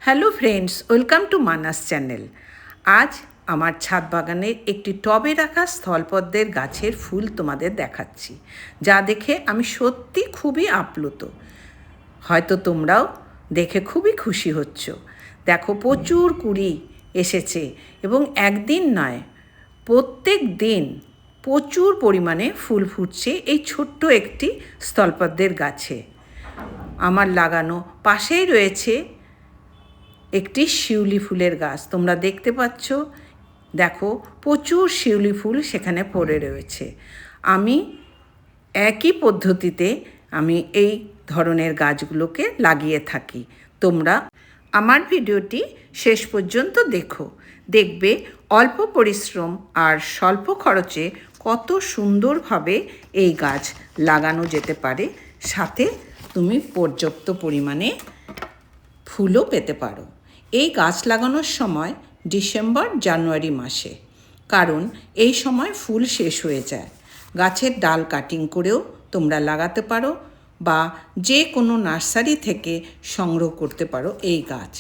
Hello friends, welcome to Manas channel. আজ আমার ছাদ বাগানের একটি টবে রাখা স্থলপদ্মের গাছের ফুল তোমাদের দেখাচ্ছি, যা দেখে আমি সত্যি খুবই আপ্লুত। হয়তো তোমরাও দেখে খুবই খুশি হচ্ছ। দেখো, প্রচুর কুঁড়ি এসেছে এবং একদিন নয়, প্রত্যেক দিন প্রচুর পরিমাণে ফুল ফুটছে এই ছোট্ট একটি স্থলপদ্মের গাছে। আমার লাগানো পাশেই রয়েছে একটি শিউলি ফুলের গাছ, তোমরা দেখতে পাচ্ছ। দেখো, প্রচুর শিউলি ফুল সেখানে পড়ে রয়েছে। আমি একই পদ্ধতিতে এই ধরনের গাছগুলোকে লাগিয়ে থাকি। তোমরা আমার ভিডিওটি শেষ পর্যন্ত দেখবে অল্প পরিশ্রম আর স্বল্প খরচে কত সুন্দরভাবে এই গাছ লাগানো যেতে পারে, সাথে তুমি পর্যাপ্ত পরিমাণে ফুলও পেতে পারো। এই গাছ লাগানোর সময় ডিসেম্বর জানুয়ারি মাসে, কারণ এই সময় ফুল শেষ হয়ে যায়। গাছের ডাল কাটিং করেও তোমরা লাগাতে পারো বা যে কোনো নার্সারি থেকে সংগ্রহ করতে পারো এই গাছ।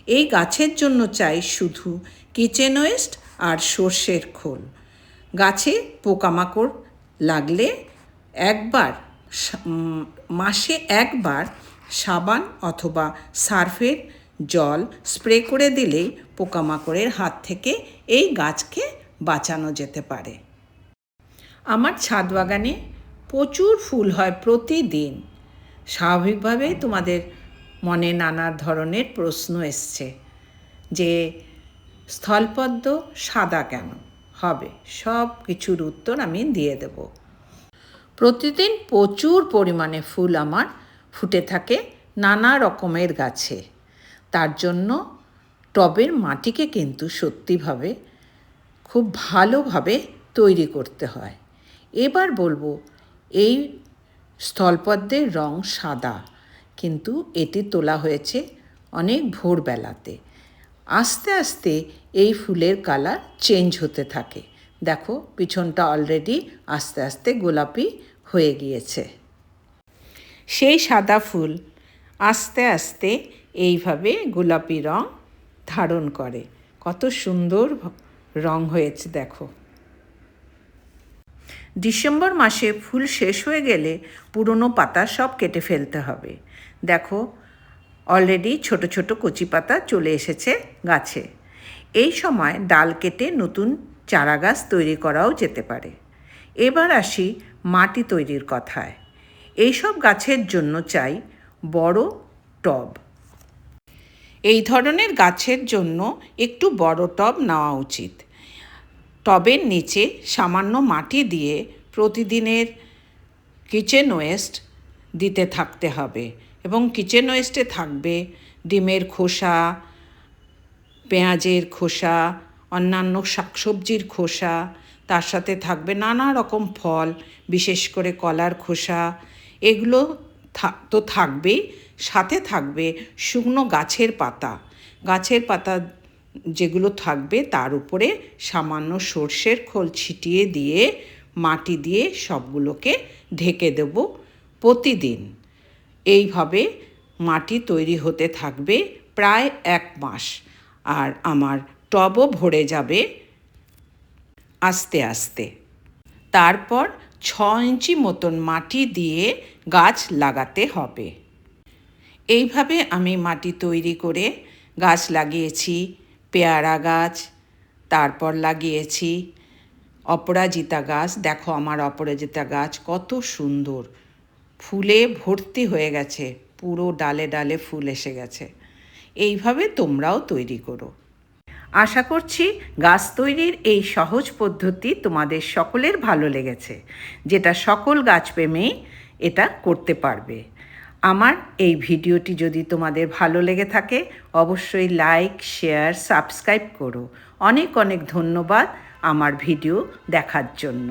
এই গাছের জন্য চাই শুধু কিচেন ওয়েস্ট আর সর্ষের খোল। গাছে পোকামাকড় লাগলে মাসে একবার সাবান অথবা সার্ফের জল স্প্রে করে দিলেই পোকামাকড়ের হাত থেকে এই গাছকে বাঁচানো যেতে পারে। আমার ছাদ বাগানে প্রচুর ফুল হয় প্রতিদিন। স্বাভাবিকভাবেই তোমাদের মনে নানা ধরনের প্রশ্ন এসছে যে স্থলপদ্ম সাদা কেন হবে। সব কিছুর উত্তর আমি দিয়ে দেব। প্রতিদিন প্রচুর পরিমাণে ফুল আমার ফুটে থাকে নানা রকমের গাছে। তার জন্য টবের মাটিকে কিন্তু সত্যিভাবে খুব ভালোভাবে তৈরি করতে হয়। এবার বলবো, এই স্থলপদ্মের রং সাদা, কিন্তু এটি তোলা হয়েছে অনেক ভোরবেলাতে। আস্তে আস্তে এই ফুলের কালার চেঞ্জ হতে থাকে। দেখো, পিছনটা অলরেডি আস্তে আস্তে গোলাপি হয়ে গিয়েছে। সেই সাদা ফুল আস্তে আস্তে এইভাবে গোলাপি রং ধারণ করে। কত সুন্দর রং হয়েছে দেখো। ডিসেম্বর মাসে ফুল শেষ হয়ে গেলে পুরনো পাতা সব কেটে ফেলতে হবে। দেখো, অলরেডি ছোট ছোট কচি পাতা চলে এসেছে গাছে। এই সময় ডাল কেটে নতুন চারা গাছ তৈরি করাও যেতে পারে। এবার আসি মাটি তৈরির কথায়। এইসব গাছের জন্য চাই বড় টব। এই ধরনের গাছের জন্য একটু বড় টব নেওয়া উচিত। টবের নিচে সামান্য মাটি দিয়ে প্রতিদিনের কিচেন ওয়েস্ট দিতে থাকতে হবে, এবং কিচেন ওয়েস্টে থাকবে ডিমের খোসা, পেঁয়াজের খোসা, অন্যান্য শাকসবজির খোসা, তার সাথে থাকবে নানা রকম ফল, বিশেষ করে কলার খোসা। এগুলো তো থাকবেই, সাথে থাকবে শুকনো গাছের পাতা যেগুলো থাকবে তার উপরে সামান্য সর্ষের খোল ছিটিয়ে দিয়ে মাটি দিয়ে সবগুলোকে ঢেকে দেব প্রতিদিন। এইভাবে মাটি তৈরি হতে থাকবে প্রায় 1 মাস, আর আমার টবও ভরে যাবে আস্তে আস্তে। তারপর 6 ইঞ্চি মতন মাটি দিয়ে গাছ লাগাতে হবে। এইভাবে আমি মাটি তৈরি করে গাছ লাগিয়েছি। পেয়ারা গাছ, তারপর লাগিয়েছি অপরাজিতা গাছ। দেখো, আমার অপরাজিতা গাছ কত সুন্দর ফুলে ভর্তি হয়ে গেছে, পুরো ডালে ডালে ফুল এসে গেছে। এইভাবে তোমরাও তৈরি করো। আশা করছি গাছ তৈরির এই সহজ পদ্ধতি তোমাদের সকলের ভালো লেগেছে, যেটা সকল গাছপ্রেমী এটা করতে পারবে। আমার এই ভিডিওটি যদি তোমাদের ভালো লেগে থাকে, অবশ্যই লাইক, শেয়ার, সাবস্ক্রাইব করো। অনেক অনেক ধন্যবাদ আমার ভিডিও দেখার জন্য।